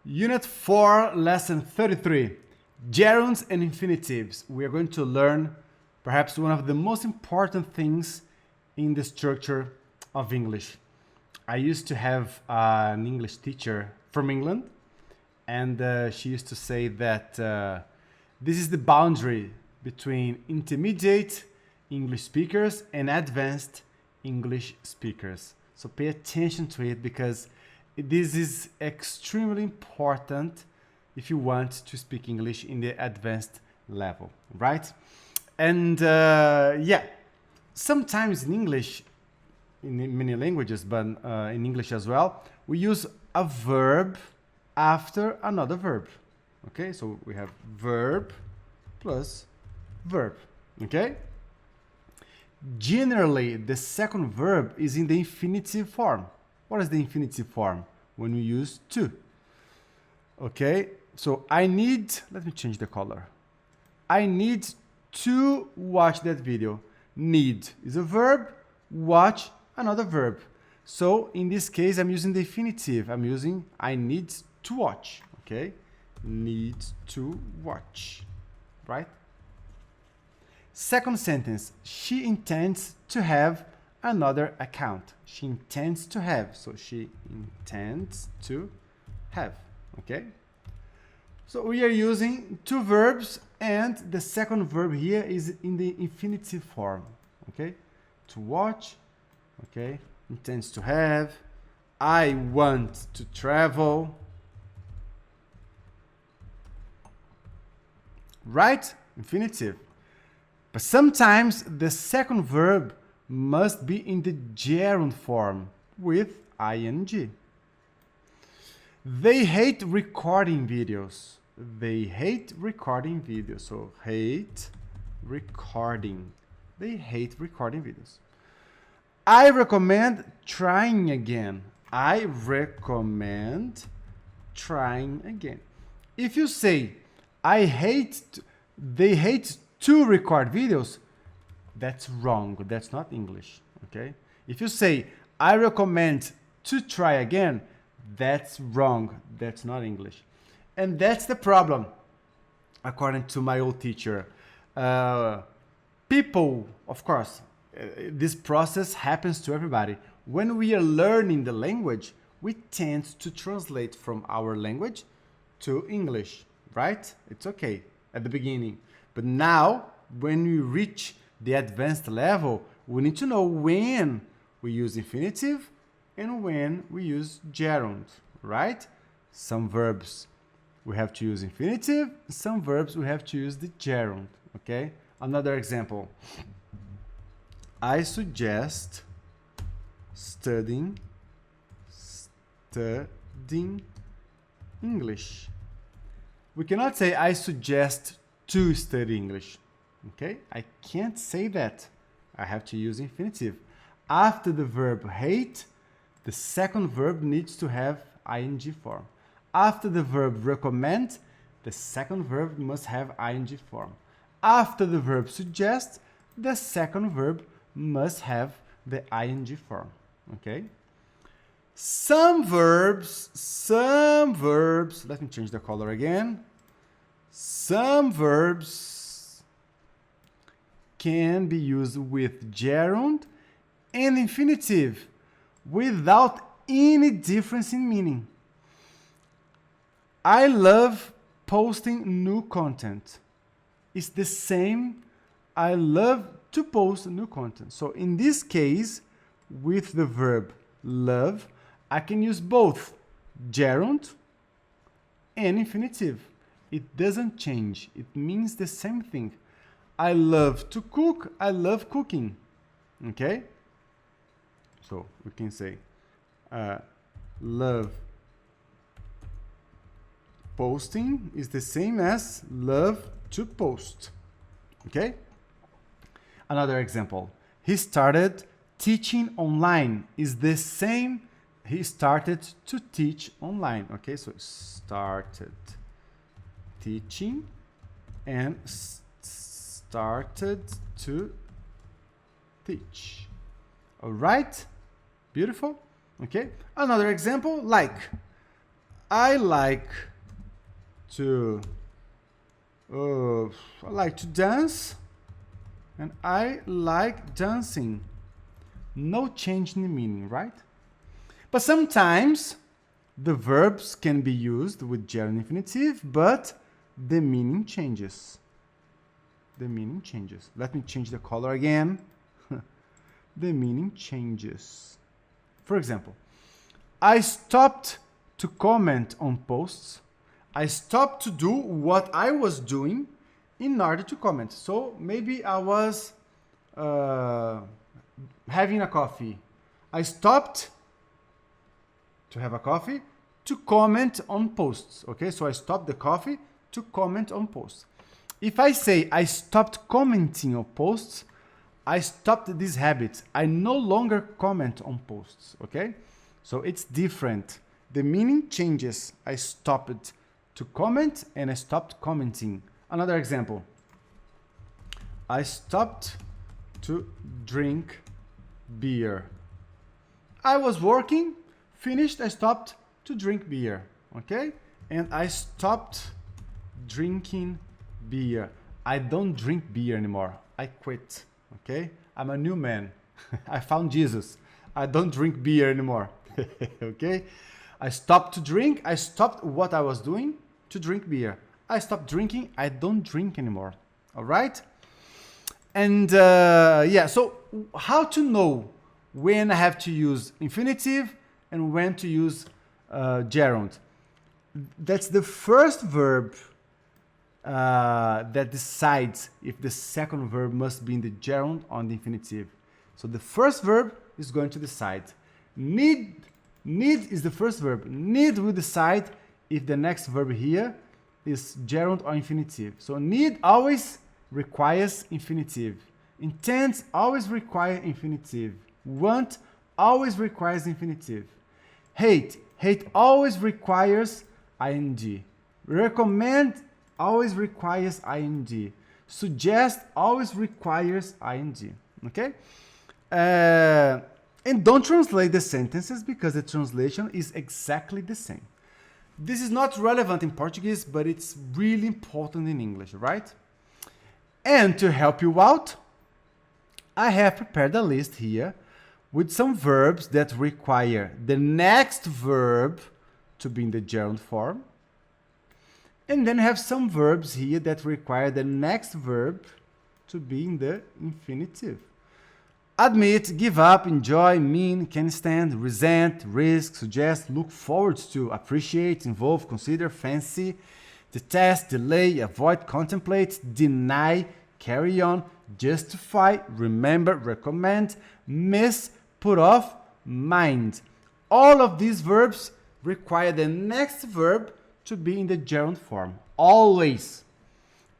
Unit 4, Lesson 33, Gerunds and Infinitives. We are going to learn perhaps one of the most important things in the structure of English. I used to have an English teacher from England, and she used to say that this is the boundary between intermediate English speakers and advanced English speakers. So pay attention to it because this is extremely important if you want to speak English in the advanced level, right? And yeah, sometimes in English, in many languages, but in English as well, we use a verb after another verb. Okay, so we have verb plus verb. Okay? Generally, the second verb is in the infinitive form. What is the infinitive form? When we use to. Okay, so I need, let me change the color. I need to watch that video. Need is a verb, watch another verb. So in this case, I'm using the infinitive. I'm using I need to watch. Okay, need to watch, right? Second sentence, she intends to have another account. She intends to have, so she intends to have, okay? So we are using two verbs and the second verb here is in the infinitive form, okay? To watch, okay? Intends to have. I want to travel. Right? Infinitive. But sometimes the second verb must be in the gerund form with ing. They hate recording videos. They hate recording videos. So hate recording. They hate recording videos. I recommend trying again. I recommend trying again. If you say they hate to record videos, that's wrong. That's not English, okay? If you say, I recommend to try again, that's wrong. That's not English. And that's the problem, according to my old teacher. People, of course, this process happens to everybody. When we are learning the language, we tend to translate from our language to English, right? It's okay at the beginning. But now, when we reach the advanced level, we need to know when we use infinitive and when we use gerund, right? Some verbs we have to use infinitive, some verbs we have to use the gerund, okay? Another example. I suggest studying English. We cannot say I suggest to study English. Okay, I can't say that. I have to use infinitive. After the verb hate, the second verb needs to have ing form. After the verb recommend, the second verb must have ing form. After the verb suggest, the second verb must have the ing form. Okay? Some verbs, let me change the color again. Some verbs can be used with gerund and infinitive without any difference in meaning. I love posting new content. It's the same. I love to post new content. So in this case, with the verb love, I can use both gerund and infinitive. It doesn't change. It means the same thing. I love to cook. I love cooking. Okay? So we can say love posting is the same as love to post. Okay? Another example. He started teaching online is the same. He started to teach online. Okay? So started teaching and started to teach. All right? Beautiful. Okay? Another example, like I like to dance, and I like dancing. No change in the meaning, right? But sometimes the verbs can be used with gerund infinitive, but the meaning changes. The meaning changes. Let me change the color again. The meaning changes. For example, I stopped to comment on posts. I stopped to do what I was doing in order to comment. So maybe I was having a coffee. I stopped to have a coffee to comment on posts. Okay, so I stopped the coffee to comment on posts. If I say I stopped commenting on posts, I stopped this habit. I no longer comment on posts. Okay, so it's different. The meaning changes. I stopped to comment and I stopped commenting. Another example. I stopped to drink beer. I was working, finished, I stopped to drink beer. Okay? And I stopped drinking beer. I don't drink beer anymore. I quit. Okay? I'm a new man. I found Jesus. I don't drink beer anymore. Okay? I stopped to drink. I stopped what I was doing to drink beer. I stopped drinking. I don't drink anymore. All right? And yeah, so how to know when I have to use infinitive and when to use gerund? That's the first verb that decides if the second verb must be in the gerund or the infinitive. So the first verb is going to decide. Need is the first verb. Need will decide if the next verb here is gerund or infinitive. So need always requires infinitive. Intend always requires infinitive. Want always requires infinitive. Hate always requires ing. Recommend always requires ing. Suggest always requires ing. Okay? And don't translate the sentences because the translation is exactly the same. This is not relevant in Portuguese, but it's really important in English, right? And to help you out, I have prepared a list here with some verbs that require the next verb to be in the gerund form. And then have some verbs here that require the next verb to be in the infinitive. Admit, give up, enjoy, mean, can stand, resent, risk, suggest, look forward to, appreciate, involve, consider, fancy, detest, delay, avoid, contemplate, deny, carry on, justify, remember, recommend, miss, put off, mind. All of these verbs require the next verb to be in the gerund form, always.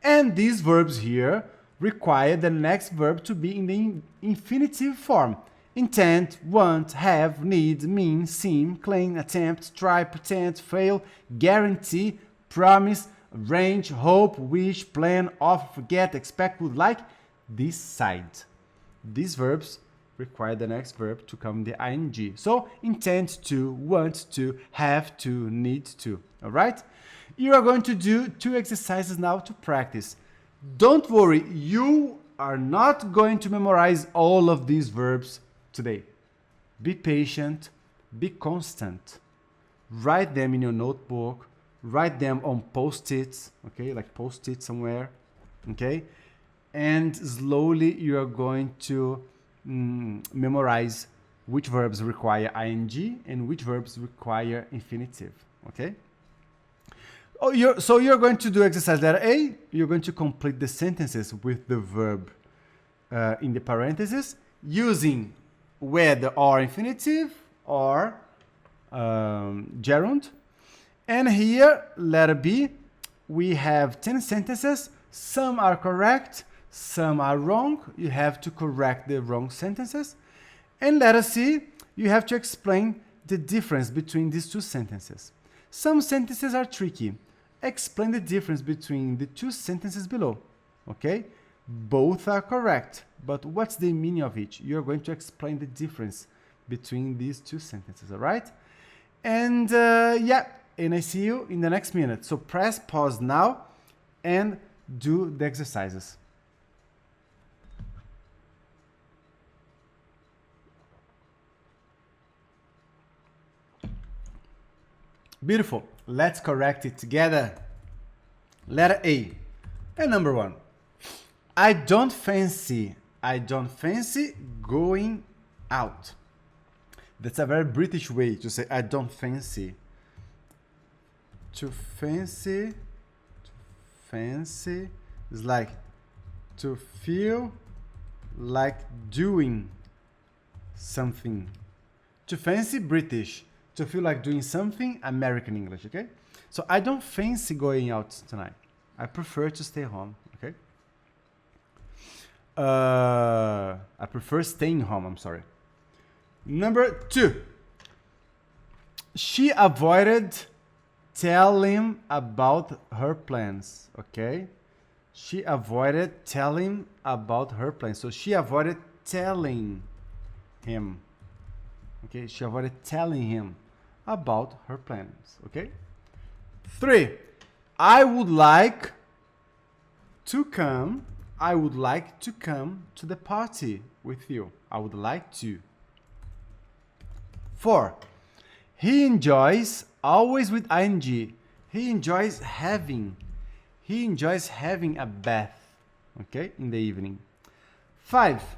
And these verbs here require the next verb to be in the infinitive form. Intend, want, have, need, mean, seem, claim, attempt, try, pretend, fail, guarantee, promise, arrange, hope, wish, plan, offer, forget, expect, would like, decide. These verbs require the next verb to come in the ing. So intend to, want to, have to, need to. All right? You are going to do 2 exercises now to practice. Don't worry, you are not going to memorize all of these verbs today. Be patient, be constant. Write them in your notebook, write them on post-its, okay, like post-it somewhere, okay? And slowly you are going to memorize which verbs require ing and which verbs require infinitive, okay? So you're going to do exercise letter A. You're going to complete the sentences with the verb in the parentheses using whether or infinitive or gerund. And here, letter B, we have 10 sentences. Some are correct, some are wrong. You have to correct the wrong sentences. And letter C, you have to explain the difference between these 2 sentences. Some sentences are tricky. Explain the difference between the 2 sentences below, okay? Both are correct, but what's the meaning of each? You're going to explain the difference between these 2 sentences, all right? And yeah, and I see you in the next minute. So press pause now and do the exercises. Beautiful. Let's correct it together. Letter A. And number 1. I don't fancy going out. That's a very British way to say I don't fancy. To fancy is like to feel like doing something. To fancy, British. To feel like doing something, American English, okay? So I don't fancy going out tonight. I prefer to stay home, okay? I prefer staying home, I'm sorry. Number 2. She avoided telling about her plans, okay? She avoided telling about her plans. So she avoided telling him, okay? She avoided telling him about her plans, okay? 3. I would like to come to the party with you. I would like to. 4. He enjoys, always with ing. He enjoys having a bath, okay, in the evening. 5.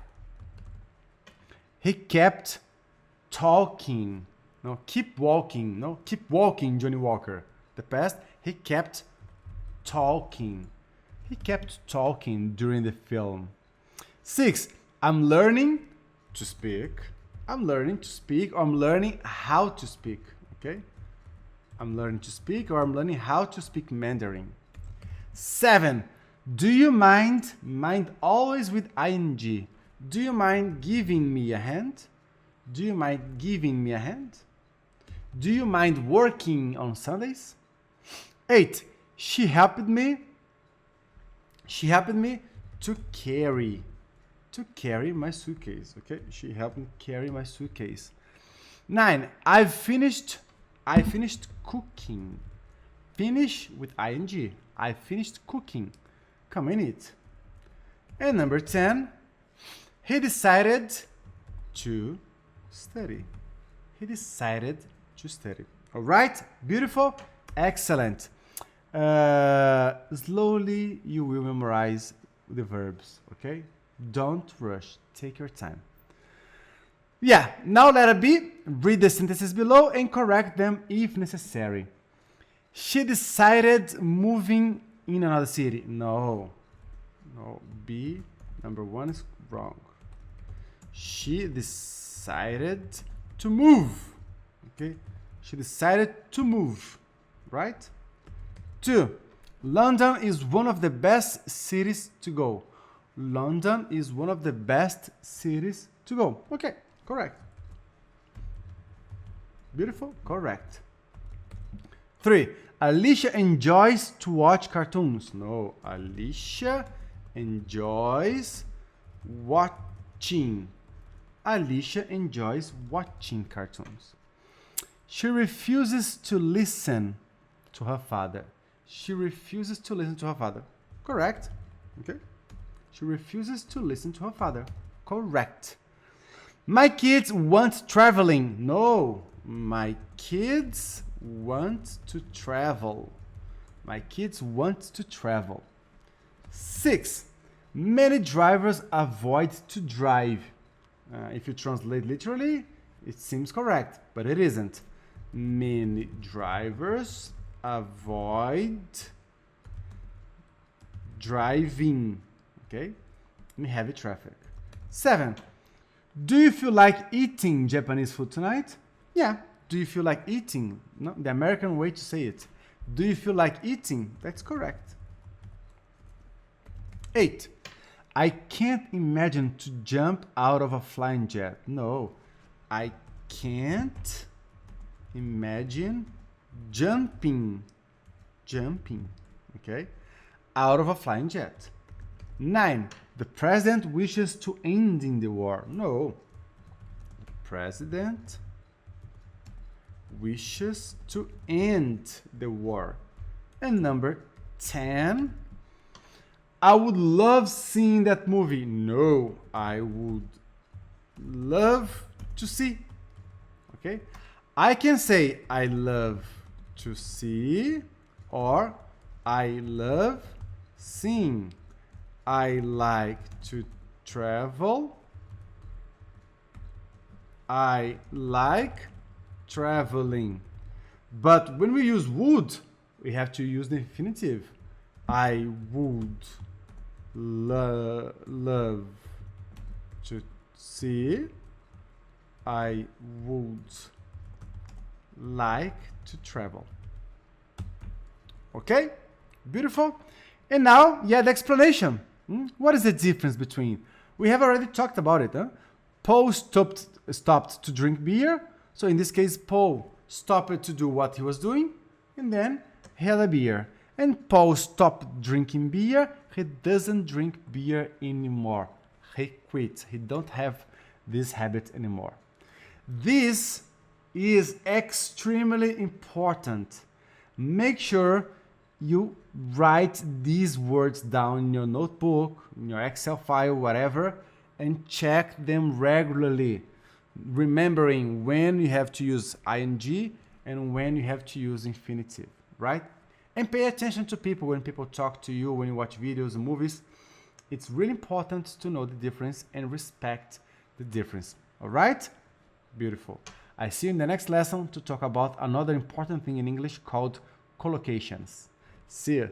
He kept talking. No, keep walking. No, keep walking, Johnny Walker. The past, he kept talking. He kept talking during the film. 6. I'm learning to speak. I'm learning to speak, or I'm learning how to speak, okay? I'm learning to speak, or I'm learning how to speak Mandarin. 7. Do you mind? Mind always with ing. Do you mind giving me a hand? Do you mind giving me a hand? Do you mind working on Sundays? 8. She helped me to carry my suitcase, okay? She helped me carry my suitcase. 9. I finished cooking. Finish with ing. I finished cooking. Come in it. And number 10. He decided to study. He decided to study. All right? Beautiful. Excellent. Slowly you will memorize the verbs, okay? Don't rush. Take your time. Yeah, now letter B. Read the sentences below and correct them if necessary. She decided moving in another city. No. B, number 1 is wrong. She decided to move. Okay? She decided to move. Right? 2. London is one of the best cities to go. London is one of the best cities to go. Okay, correct. Beautiful, correct. 3. Alicia enjoys to watch cartoons. No, Alicia enjoys watching. Alicia enjoys watching cartoons. She refuses to listen to her father. She refuses to listen to her father. Correct. Okay. She refuses to listen to her father. Correct. My kids want traveling. No. My kids want to travel. My kids want to travel. 6. Many drivers avoid to drive. If you translate literally, it seems correct, but it isn't. Many drivers avoid driving, okay, in heavy traffic. 7. Do you feel like eating Japanese food tonight? Yeah. Do you feel like eating? No, the American way to say it. Do you feel like eating? That's correct. 8. I can't imagine to jump out of a flying jet. No, I can't imagine jumping, okay, out of a flying jet. 9. The president wishes to end in the war. No, the president wishes to end the war. And number 10, I would love seeing that movie. No, I would love to see. Okay? I can say I love to see or I love seeing. I like to travel. I like traveling. But when we use would, we have to use the infinitive. I would love to see. I would like to travel. Okay? Beautiful. And now, the explanation. What is the difference between? We have already talked about it. Paul stopped to drink beer. So in this case, Paul stopped to do what he was doing and then he had a beer. And Paul stopped drinking beer. He doesn't drink beer anymore. He quit. He don't have this habit anymore. This is extremely important. Make sure you write these words down in your notebook, in your Excel file, whatever, and check them regularly. Remembering when you have to use ing and when you have to use infinitive, right? And pay attention to people when people talk to you, when you watch videos and movies. It's really important to know the difference and respect the difference. All right? Beautiful. I see you in the next lesson to talk about another important thing in English called collocations. See you.